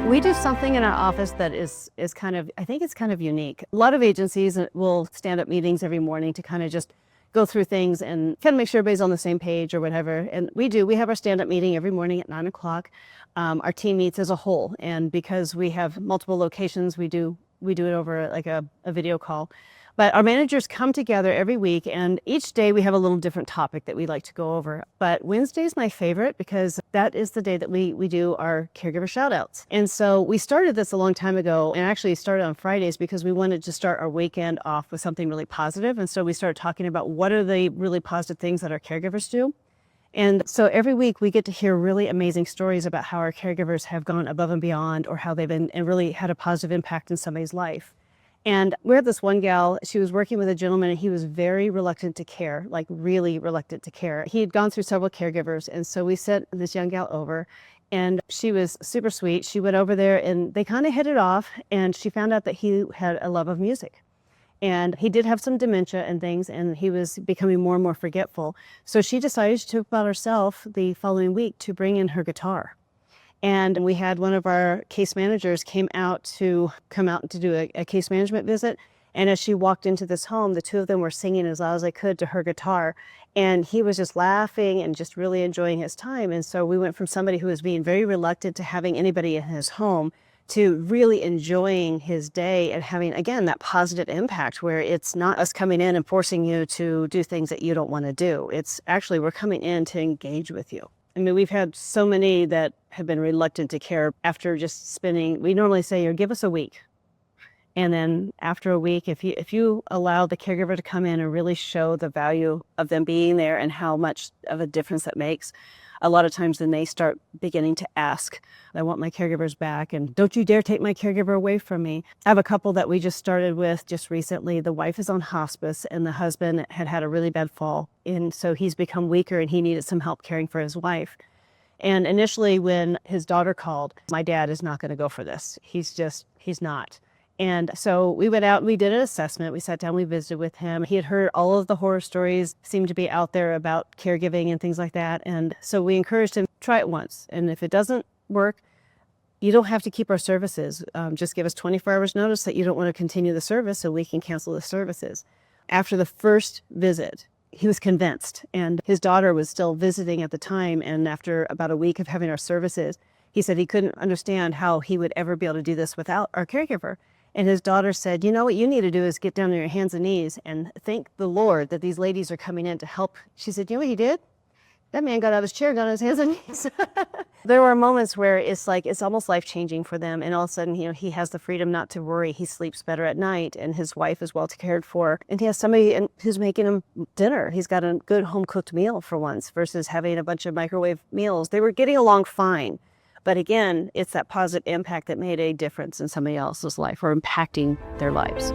We do something in our office that is kind of, I think it's kind of unique. A lot of agencies will stand up meetings every morning to kind of just go through things and kind of make sure everybody's on the same page or whatever. And we have our stand-up meeting every morning at 9 o'clock. Our team meets as a whole. And because we have multiple locations, we do it over like a video call. But our managers come together every week, and each day we have a little different topic that we like to go over. But Wednesday is my favorite because that is the day that we do our caregiver shout outs. And so we started this a long time ago, and actually started on Fridays because we wanted to start our weekend off with something really positive. And so we started talking about what are the really positive things that our caregivers do. And so every week we get to hear really amazing stories about how our caregivers have gone above and beyond, or how they've been and really had a positive impact in somebody's life. And we had this one gal, she was working with a gentleman, and he was very reluctant to care, like really reluctant to care. He had gone through several caregivers. And so we sent this young gal over, and she was super sweet. She went over there and they kind of hit it off, and she found out that he had a love of music. And he did have some dementia and things, and he was becoming more and more forgetful. So she decided she took upon herself the following week to bring in her guitar. And we had one of our case managers come out to do a case management visit. And as she walked into this home, the two of them were singing as loud as they could to her guitar. And he was just laughing and just really enjoying his time. And so we went from somebody who was being very reluctant to having anybody in his home to really enjoying his day and having, again, that positive impact where it's not us coming in and forcing you to do things that you don't want to do. It's actually, we're coming in to engage with you. I mean, we've had so many that have been reluctant to care after just spending, we normally say, give us a week. And then after a week, if you allow the caregiver to come in and really show the value of them being there and how much of a difference that makes, a lot of times then they start beginning to ask, I want my caregivers back, and don't you dare take my caregiver away from me. I have a couple that we just started with just recently. The wife is on hospice, and the husband had a really bad fall. And so he's become weaker, and he needed some help caring for his wife. And initially when his daughter called, my dad is not going to go for this. He's not. And so we went out and we did an assessment. We sat down, we visited with him. He had heard all of the horror stories seemed to be out there about caregiving and things like that. And so we encouraged him, try it once. And if it doesn't work, you don't have to keep our services. Just give us 24 hours notice that you don't want to continue the service so we can cancel the services. After the first visit, he was convinced, and his daughter was still visiting at the time. And after about a week of having our services, he said he couldn't understand how he would ever be able to do this without our caregiver. And his daughter said, you know what you need to do is get down on your hands and knees and thank the Lord that these ladies are coming in to help. She said, you know what he did? That man got out of his chair, got on his hands and knees. There were moments where it's almost life-changing for them. And all of a sudden, he has the freedom not to worry. He sleeps better at night, and his wife is well cared for. And he has somebody who's making him dinner. He's got a good home-cooked meal for once versus having a bunch of microwave meals. They were getting along fine. But again, it's that positive impact that made a difference in somebody else's life or impacting their lives.